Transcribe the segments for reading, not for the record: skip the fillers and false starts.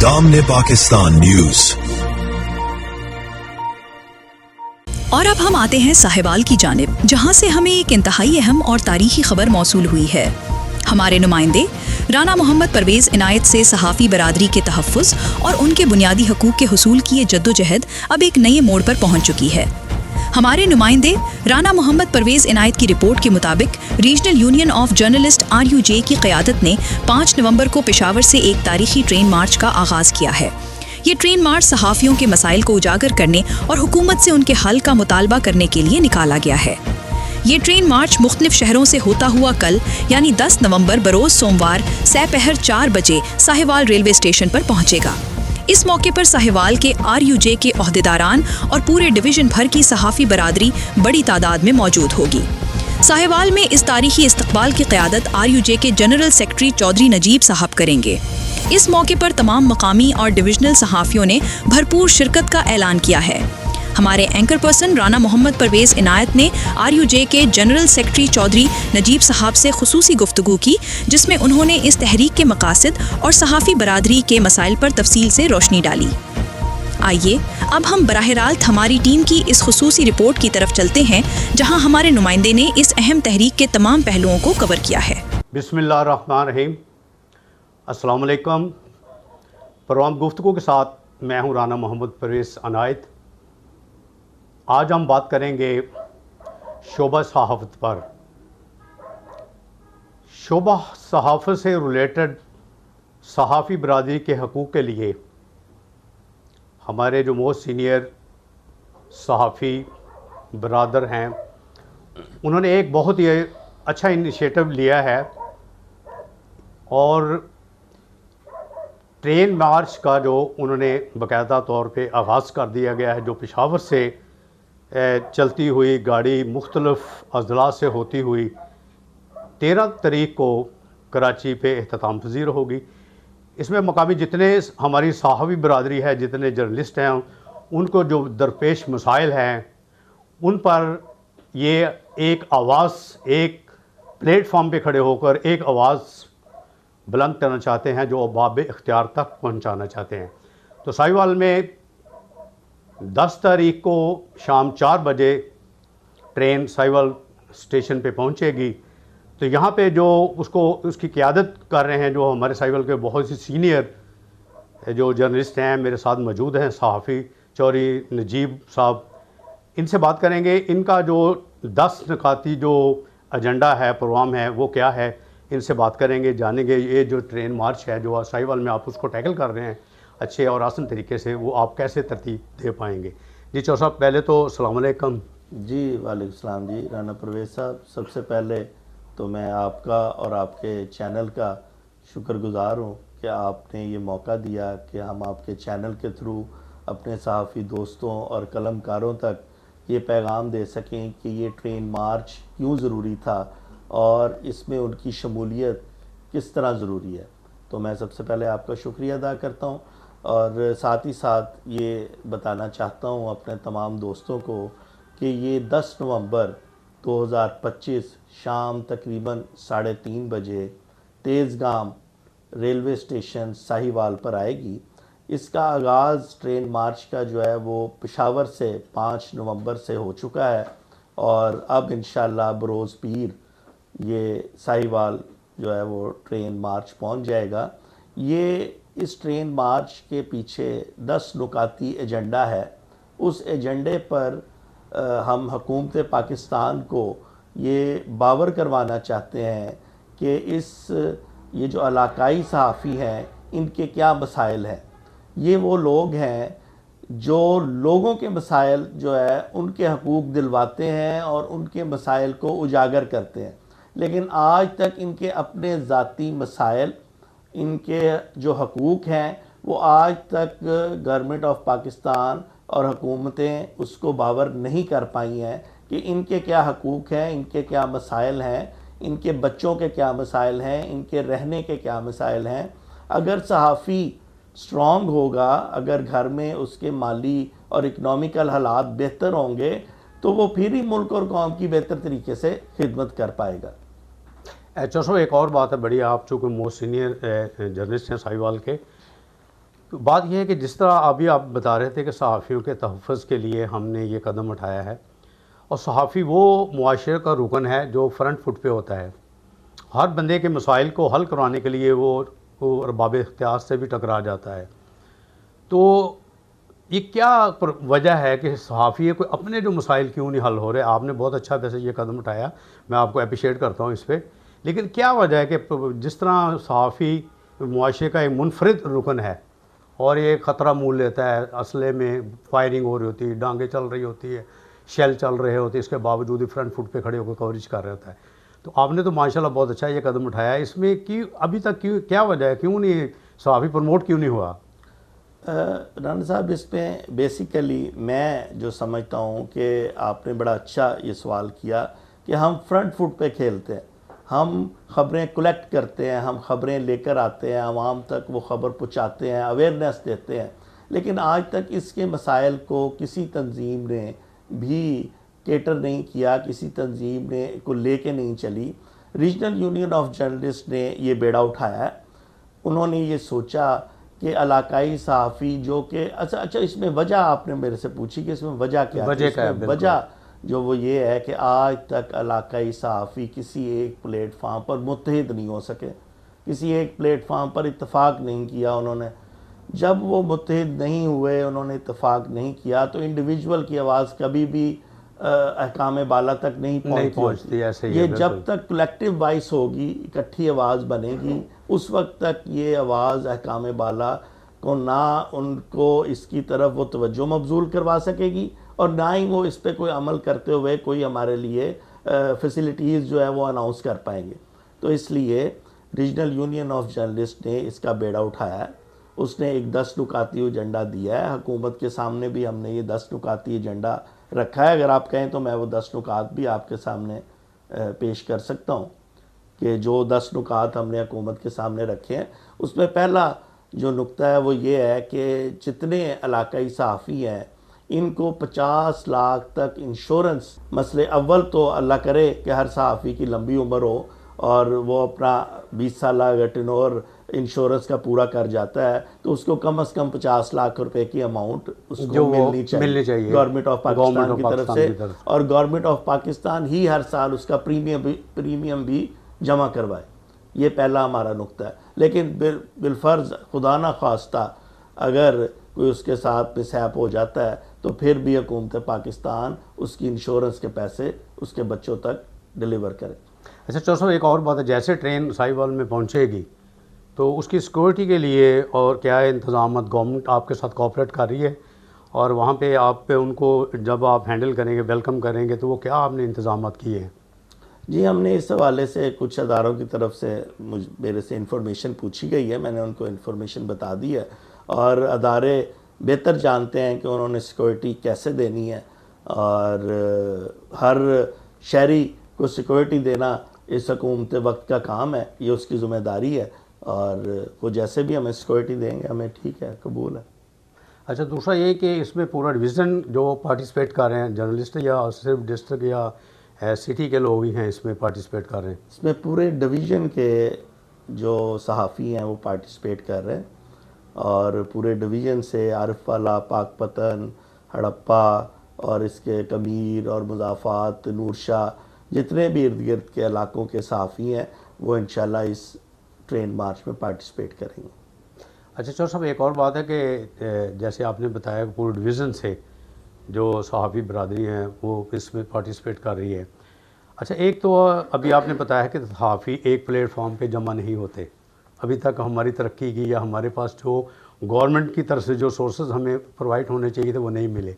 दामने Pakistan news. और अब हम आते हैं साहिवाल की जानिब, जहां से हमें एक इंतहाई अहम और तारीखी खबर मौसूल हुई है। हमारे नुमाइंदे राना मोहम्मद परवेज़ इनायत से सहाफ़ी बरादरी के तहफ़्फ़ुज़ और उनके बुनियादी हकूक़ के हुसूल की ये जद्दोजहद अब एक नए मोड़ पर पहुंच चुकी है। हमारे नुमाइंदे राना मोहम्मद परवेज़ इनायत की रिपोर्ट के मुताबिक regional union of journalist RUJ की क़यादत ने 5 नवंबर को पेशावर से एक तारीखी ट्रेन मार्च का आगाज़ किया है। ये ट्रेन मार्च सहाफ़ियों के मसाइल को उजागर करने और हुकूमत से उनके हल का मुतालबा करने के लिए निकाला गया है। ये ट्रेन मार्च मुख्तलिफ शहरों से होता हुआ कल यानी 10 नवंबर बरोज़ सोमवार सपहर 4 बजे साहिवाल रेलवे स्टेशन पर पहुंचेगा। इस मौके पर साहिवाल के RUJ के ओहदेदारान और पूरे डिवीज़न भर की सहाफ़ी बरादरी बड़ी तादाद में मौजूद होगी। साहिवाल में इस तारीखी इस्तकबाल की क़यादत RUJ के जनरल सेक्रेटरी चौधरी नजीब साहब करेंगे। इस मौके पर तमाम मकामी और डिविजनल सहाफ़ियों ने भरपूर शिरकत का ऐलान किया है। हमारे एंकर पर्सन राना मोहम्मद परवेज़ इनायत ने RUJ के जनरल सेक्रेटरी चौधरी नजीब साहब से खुसूसी गुफ्तगू की, जिसमें उन्होंने इस तहरीक के मकासद और सहाफ़ी बरादरी के मसाइल पर तफसील से रोशनी डाली। आइए अब हम बराह रास्त हमारी टीम की इस खुसूसी रिपोर्ट की तरफ चलते हैं, जहां हमारे नुमाइंदे ने इस अहम तहरीक के तमाम पहलुओं को कवर किया है। बिस्मिल्लाहिर्रहमानिर्रहीम। अस्सलाम वालेकुम। प्रोग्राम गुफ्तगू के साथ मैं हूं राना मोहम्मद परवेज़ इनायत। आज हम बात करेंगे शोबा सहाफ़त पर। शोबा सहाफ़त से रिलेटेड सहाफ़ी बरादरी के हकूक़ के लिए हमारे जो मोस्ट सीनियर सहाफ़ी बरादर हैं, उन्होंने एक बहुत ही अच्छा इनिशिएटिव लिया है और ट्रेन मार्च का जो उन्होंने बाकायदा तौर पे आगाज़ कर दिया गया है, जो पेशावर से चलती हुई गाड़ी मुख्तलिफ़ अज़ला से होती हुई 13 तारीख को कराची पे इख्तिताम पज़ीर होगी। इसमें मकामी जितने हमारी सहाफ़ी बरादरी है, जितने जर्नलिस्ट हैं, उनको जो दरपेश मसाइल हैं, उन पर ये एक आवाज़, एक प्लेटफॉर्म पे खड़े होकर एक आवाज़ बुलंद करना चाहते हैं, जो बाब इख्तियार तक पहुंचाना चाहते हैं। तो साहिवाल में 10 तारीख को शाम 4 बजे ट्रेन साहिवाल स्टेशन पे पहुंचेगी। तो यहाँ पे जो उसकी क़यादत कर रहे हैं, जो हमारे साहिवाल के बहुत सी सीनियर जो जर्नलिस्ट हैं मेरे साथ मौजूद हैं, सहाफ़ी चौधरी नजीब साहब, इनसे बात करेंगे। इनका जो 10 नकाती जो एजेंडा है, प्रोग्राम है, वो क्या है, इनसे बात करेंगे, जानेंगे ये जो ट्रेन मार्च है जो साहिवाल में आप उसको टैकल कर रहे हैं अच्छे और आसान तरीके से, वो आप कैसे तरतीब दे पाएंगे। जी चौधरी साहब, पहले तो अस्सलाम वालेकुम। जी वालेकुम सलाम जी राना परवेज़ साहब। सबसे पहले तो मैं आपका और आपके चैनल का शुक्रगुज़ार हूँ कि आपने ये मौका दिया कि हम आपके चैनल के थ्रू अपने सहाफ़ी दोस्तों और कलमकारों तक ये पैगाम दे सकें कि ये ट्रेन मार्च क्यों ज़रूरी था और इसमें उनकी शमूलियत किस तरह ज़रूरी है। तो मैं सबसे पहले आपका शुक्रिया अदा करता हूँ और साथ ही साथ ये बताना चाहता हूँ अपने तमाम दोस्तों को कि ये 10 नवंबर 2025 शाम तकरीबन 3:30 बजे तेज़गाम रेलवे स्टेशन साहिवाल पर आएगी। इसका आगाज़ ट्रेन मार्च का जो है वो पेशावर से 5 नवंबर से हो चुका है और अब इंशाअल्लाह बरोज़ पीर ये साहिवाल जो है वो ट्रेन मार्च पहुंच जाएगा। ये इस ट्रेन मार्च के पीछे 10 नुकाती एजेंडा है। उस एजेंडे पर हम हुकूमत पाकिस्तान को ये बावर करवाना चाहते हैं कि ये जो इलाकाई सहाफ़ी हैं, इनके क्या मसाइल हैं। ये वो लोग हैं जो लोगों के मसाइल जो है उनके हकूक़ दिलवाते हैं और उनके मसाइल को उजागर करते हैं, लेकिन आज तक इनके अपने ज़ाती मसाइल, इनके जो हकूक़ हैं, वो आज तक गवर्नमेंट ऑफ पाकिस्तान और हुकूमतें उसको बावर नहीं कर पाई हैं कि इनके क्या हकूक़ हैं, इनके क्या मसाइल हैं, इनके बच्चों के क्या मसाइल हैं, इनके रहने के क्या मसाइल हैं। अगर सहाफ़ी स्ट्रॉन्ग होगा, अगर घर में उसके माली और इकनॉमिकल हालात बेहतर होंगे, तो वो फिर ही मुल्क और कौम की बेहतर तरीके से खिदमत कर पाएगा। अच्छा साहब, एक और बात है बड़ी, आप चूँकि मोस्ट सीनियर जर्नलिस्ट हैं साहिवाल के, तो बात यह है कि जिस तरह अभी आप बता रहे थे कि सहाफ़ियों के तहफ़्फ़ुज़ के लिए हमने ये कदम उठाया है, और सहाफ़ी वो मुआशरे का रुकन है जो फ्रंट फुट पे होता है। हर बंदे के मसाइल को हल करवाने के लिए वो अरबाब इख्तियार से भी टकरा जाता है। तो ये क्या वजह है कि सहाफ़ी कोई अपने जो मसाइल क्यों नहीं हल हो रहे? आपने बहुत अच्छा वैसे ये कदम उठाया, मैं आपको अप्रिशिएट करता हूँ इस पे। लेकिन क्या वजह है कि जिस तरह सहाफ़ी मुआशरे का एक मुनफरिद रुकन है और ये ख़तरा मोल लेता है, असले में फायरिंग हो रही होती है, डांगें चल रही होती है, शेल चल रहे होते हैं, इसके बावजूद ही फ्रंट फुट पे खड़े होकर कवरेज कर रहा होता है। तो आपने तो माशाल्लाह बहुत अच्छा ये कदम उठाया है। इसमें क्यों अभी तक क्या वजह है, क्यों नहीं सहाफ़ी प्रमोट क्यों नहीं हुआ? राना साहब, इसमें बेसिकली मैं जो समझता हूँ कि आपने बड़ा अच्छा ये सवाल किया कि हम फ्रंट फुट पे खेलते हैं, हम ख़बरें कलेक्ट करते हैं, हम ख़बरें लेकर आते हैं, आवाम तक वो ख़बर पहुँचाते हैं, अवेयरनेस देते हैं, लेकिन आज तक इसके मसाइल को किसी तंजीम ने भी केटर नहीं किया, किसी तंजीम ने को लेके नहीं चली। रीजनल यूनियन ऑफ जर्नलिस्ट ने ये बेड़ा उठाया है। उन्होंने ये सोचा कि इलाकाई सहाफ़ी जो कि अच्छा इसमें वजह आपने मेरे से पूछी कि इसमें वजह क्या है? वजह जो वो ये है कि आज तक इलाकाई सहाफ़ी किसी एक प्लेटफार्म पर मुत्तहिद नहीं हो सके, किसी एक प्लेटफार्म पर इत्तफाक नहीं किया उन्होंने। जब वो मुत्तहिद नहीं हुए, उन्होंने इत्तफाक नहीं किया, तो इंडिविजुअल की आवाज़ कभी भी अहकाम बाला तक नहीं पहुँचती। ऐसे ये जब तक कलेक्टिव वॉइस होगी, इकट्ठी आवाज़ बनेगी, उस वक्त तक ये आवाज़ अहकाम बाला को ना उनको इसकी तरफ वो तवज्जो मबजूल करवा सकेगी और ना ही वो इस पर कोई अमल करते हुए कोई हमारे लिए फैसिलिटीज़ जो है वो अनाउंस कर पाएंगे। तो इसलिए रीजनल यूनियन ऑफ जर्नलिस्ट ने इसका बेड़ा उठाया है। उसने एक 10 नुकाती एजेंडा दिया है। हुकूमत के सामने भी हमने ये 10 नुकाती एजेंडा रखा है। अगर आप कहें तो मैं वो 10 नुकात भी आपके सामने पेश कर सकता हूँ कि जो 10 नुकात हमने हुकूमत के सामने रखे हैं, उसमें पहला जो नुक्ता है वो ये है कि जितने इलाकाई सहाफ़ी हैं इनको 50 लाख तक इंश्योरेंस, मसले अव्वल तो अल्लाह करे कि हर सहाफ़ी की लंबी उम्र हो और वो अपना 20 साल अगर टेन्योर इंश्योरेंस का पूरा कर जाता है तो उसको कम से कम 50 लाख रुपए की अमाउंट उसको मिलनी चाहिए गवर्नमेंट ऑफ पाकिस्तान की तरफ से, और गवर्नमेंट ऑफ पाकिस्तान ही हर साल उसका प्रीमियम भी जमा करवाए। ये पहला हमारा नुक्ता है। लेकिन बिलफर्ज खुदा ना खास्ता अगर कोई उसके साथ मिसहैप हो जाता है तो फिर भी हुकूमत पाकिस्तान उसकी इंश्योरेंस के पैसे उसके बच्चों तक डिलीवर करे। अच्छा चौर साहब, एक और बात है, जैसे ट्रेन साहिवाल में पहुंचेगी तो उसकी सिक्योरिटी के लिए और क्या इंतजाम गवर्नमेंट आपके साथ कोऑपरेट कर रही है, और वहाँ पे आप पे उनको जब आप हैंडल करेंगे, वेलकम करेंगे, तो वो क्या आपने इंतजाम किए हैं? जी, हमने इस हवाले से कुछ अदारों की तरफ से मेरे से इंफॉर्मेशन पूछी गई है, मैंने उनको इंफॉर्मेशन बता दी है और अदारे बेहतर जानते हैं कि उन्होंने सिक्योरिटी कैसे देनी है, और हर शहरी को सिक्योरिटी देना इस हुकूमत वक्त का काम है, ये उसकी ज़िम्मेदारी है, और वो जैसे भी हमें सिक्योरिटी देंगे हमें ठीक है, कबूल है। अच्छा, दूसरा ये कि इसमें पूरा डिवीज़न जो पार्टिसिपेट कर रहे हैं, जर्नलिस्ट या सिर्फ डिस्ट्रिक्ट या सिटी के लोग ही हैं इसमें पार्टिसिपेट कर रहे हैं? इसमें पूरे डिवीज़न के जो सहाफ़ी हैं वो पार्टिसिपेट कर रहे हैं, और पूरे डिवीज़न से आरिफवाला, पाकपतन, हड़प्पा और इसके कमीर और मुज़ाफ़ात, नूरशाह, जितने भी इर्द गिर्द के इलाकों के सहाफ़ी हैं वो इंशाल्लाह इस ट्रेन मार्च में पार्टिसिपेट करेंगे। अच्छा चौर साहब, एक और बात है कि जैसे आपने बताया कि पूरे डिवीज़न से जो सहाफ़ी बरादरी हैं वो इसमें पार्टिसिपेट कर रही है। अच्छा, एक तो अभी आपने बताया कि सहाफ़ी एक प्लेटफॉर्म पे जमा नहीं होते, अभी तक हमारी तरक्की की या हमारे पास जो गवर्नमेंट की तरफ से जो सोर्सेज हमें प्रोवाइड होने चाहिए थे वो नहीं मिले,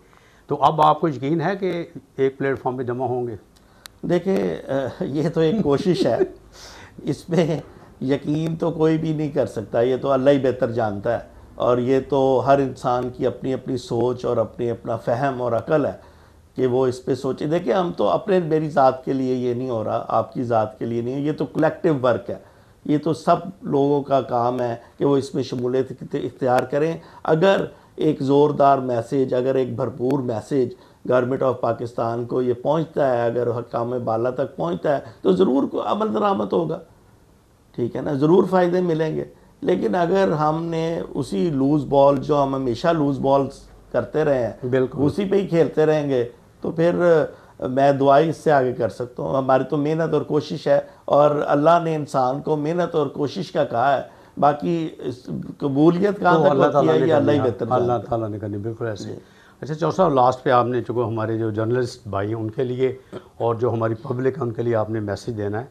तो अब आपको यकीन है कि एक प्लेटफॉर्म पे जमा होंगे? देखिए, ये तो एक कोशिश है, इसमें यकीन तो कोई भी नहीं कर सकता, ये तो अल्लाह ही बेहतर जानता है, और ये तो हर इंसान की अपनी अपनी सोच और अपना फ़हम और अकल है कि वो इस पे सोचे। देखिए, हम तो अपने मेरी ज़ात के लिए ये नहीं हो रहा, आपकी ज़ात के लिए नहीं, ये तो कलेक्टिव वर्क है, ये तो सब लोगों का काम है कि वो इसमें शमूलियत इख्तियार करें। अगर एक ज़ोरदार मैसेज, अगर एक भरपूर मैसेज गवर्नमेंट ऑफ पाकिस्तान को ये पहुँचता है, अगर हकाम बाला तक पहुँचता है तो ज़रूर अमल दरामद होगा, ठीक है ना, ज़रूर फ़ायदे मिलेंगे। लेकिन अगर हमने उसी लूज बॉल जो हम हमेशा लूज बॉल करते रहे हैं बिल्कुल उसी पे ही खेलते रहेंगे तो फिर मैं दुआ ही इससे आगे कर सकता हूँ। हमारी तो मेहनत और कोशिश है और अल्लाह ने इंसान को मेहनत और कोशिश का कहा है, बाकी कबूलियत कहाँ तक होती है ये अल्लाह ही बेहतर जानता है। अल्लाह ताला ने करनी, बिल्कुल ऐसे। अच्छा चौधरी साहब, लास्ट पे आपने जो हमारे जो जर्नलिस्ट भाई हैं उनके लिए और जो हमारी पब्लिक है उनके लिए आपने मैसेज देना है।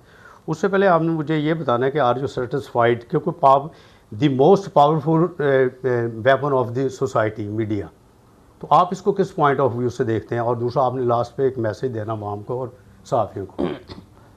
उससे पहले आपने मुझे ये बताना है कि आर यू सेटिस्फाइड, क्योंकि the most powerful weapon of the society media, तो आप इसको किस पॉइंट ऑफ व्यू से देखते हैं? और दूसरा आपने लास्ट पे एक मैसेज देना आवाम को और सहाफ़ियों को।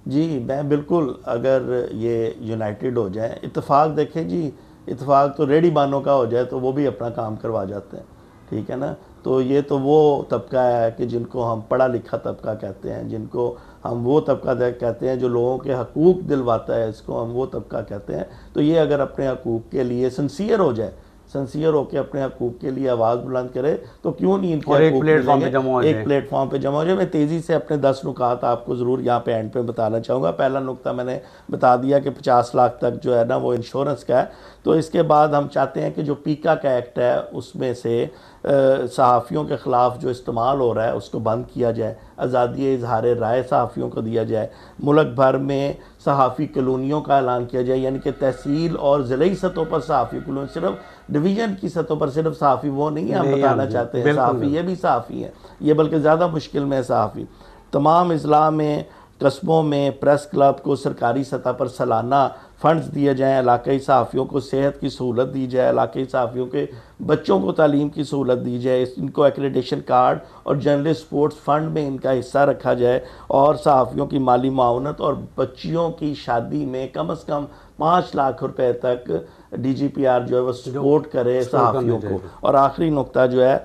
जी मैं बिल्कुल, अगर ये यूनाइटेड हो जाए, इत्तेफाक देखें जी, इत्तेफाक तो रेडी बानों का हो जाए तो वो भी अपना काम करवा जाते हैं, ठीक है ना। तो ये तो वो तबका है कि जिनको हम पढ़ा लिखा तबका कहते हैं, जिनको हम वो तबका कहते हैं जो लोगों के हकूक़ दिलवाता है, इसको हम वो तबका कहते हैं। तो ये अगर अपने हकूक़ के लिए सिंसियर हो जाए, सिंसियर होकर अपने हकूक़ के लिए आवाज़ बुलंद करे, तो क्यों नहीं इनके एक प्लेटफॉर्म पे जमा हो जाए। एक प्लेटफॉर्म पे जमा हो जाए। मैं तेज़ी से अपने 10 नुकात आपको ज़रूर यहाँ पे एंड पे बताना चाहूँगा। पहला नुकता मैंने बता दिया कि 50 लाख तक जो है ना वो इंश्योरेंस का है। तो इसके बाद हम चाहते हैं कि जो पीका का एक्ट है उसमें से सहाफ़ियों के ख़िलाफ़ जो इस्तेमाल हो रहा है उसको बंद किया जाए, आज़ादी इजहार राय सहाफ़ियों को दिया जाए, मुल्क भर में सहाफ़ी कॉलोनियों का ऐलान किया जाए, यानी कि तहसील और ज़िले सतहों पर सहाफ़ी कॉलोनी, सिर्फ डिवीज़न की सतहों पर सिर्फ सहाफ़ी वो नहीं हम बताना चाहते हैं, सहाफ़ी ये भी सहाफ़ी है, ये बल्कि ज़्यादा मुश्किल में है सहाफ़ी। तमाम अज़ला में, कस्बों में प्रेस क्लब को सरकारी सतह पर सालाना फ़ंड्स दिए जाएँ, इलाकाई सहाफ़ियों को सेहत की सहूलत दी जाए, इलाकाई सहाफ़ियों के बच्चों को तालीम की सहूलत दी जाए, इनको एक्रेडिटेशन कार्ड और जर्नलिस्ट स्पोर्ट्स फ़ंड में इनका हिस्सा रखा जाए, और सहाफ़ियों की माली माउनत और बच्चियों की शादी में कम से कम 5 लाख रुपए तक DGPR जो है वो सपोर्ट करे सहाफ़ियों को। और आखिरी नुकता जो है,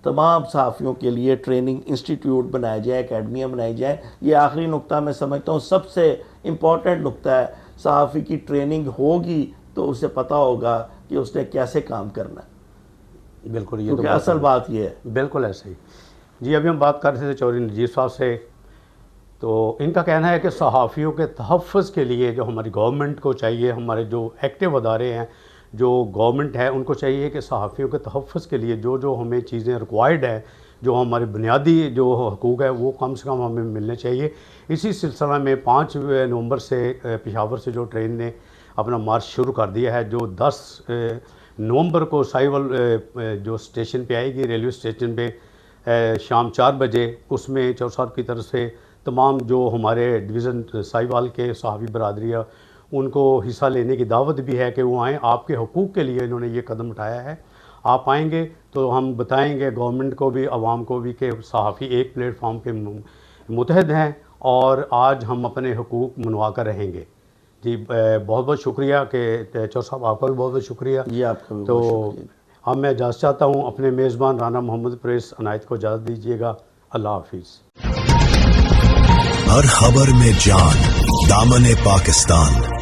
तमाम सहाफ़ियों के लिए ट्रेनिंग इंस्टीट्यूट बनाए जाए, एकेडमियाँ बनाई जाए। ये आखिरी नुकता मैं समझता हूँ सबसे इम्पॉर्टेंट नुकता है। सहाफ़ी की ट्रेनिंग होगी तो उसे पता होगा कि उसने कैसे काम करना है। बिल्कुल, ये क्योंकि तो असल बात ये है। बिल्कुल ऐसे ही जी। अभी हम बात कर रहे थे चौधरी नज़ीर साहब से, तो इनका कहना है कि सहाफ़ियों के तहफ़्फ़ुज़ के लिए जो हमारी गवर्नमेंट को चाहिए, हमारे जो एक्टिव अदारे हैं, जो गवर्नमेंट है, उनको चाहिए कि सहाफ़ियों के तहफ़्फ़ुज़ के लिए जो जो हमें चीज़ें रिक्वायर्ड है, जो हमारे बुनियादी जो हकूक़ है वो कम से कम हमें मिलने चाहिए। इसी सिलसिला में 5 नवंबर से पेशावर से जो ट्रेन ने अपना मार्च शुरू कर दिया है, जो 10 नवंबर को साहिवाल जो स्टेशन पे आएगी, रेलवे स्टेशन पे शाम 4 बजे, उसमें चौधरी साहब की तरफ से तमाम जो हमारे डिवीज़न साहिवाल के सहाफ़ी बरादरिया उनको हिस्सा लेने की दावत भी है कि वो आएँ। आपके हकूक़ के लिए इन्होंने ये कदम उठाया है। आप आएंगे तो हम बताएंगे गवर्नमेंट को भी, आवाम को भी, कि सहाफ़ी एक प्लेटफॉर्म पे मुतहद हैं और आज हम अपने हकूक़ मनवा कर रहेंगे। जी बहुत बहुत शुक्रिया कि चौधरी साहब, आपका भी बहुत बहुत शुक्रिया जी, आपका भी। तो अब मैं इजाज़त चाहता हूँ, अपने मेज़बान राना मोहम्मद परवेज़ इनायत को इजाज़त दीजिएगा। अल्लाह हाफिज़। हर खबर में जान, दामन पाकिस्तान।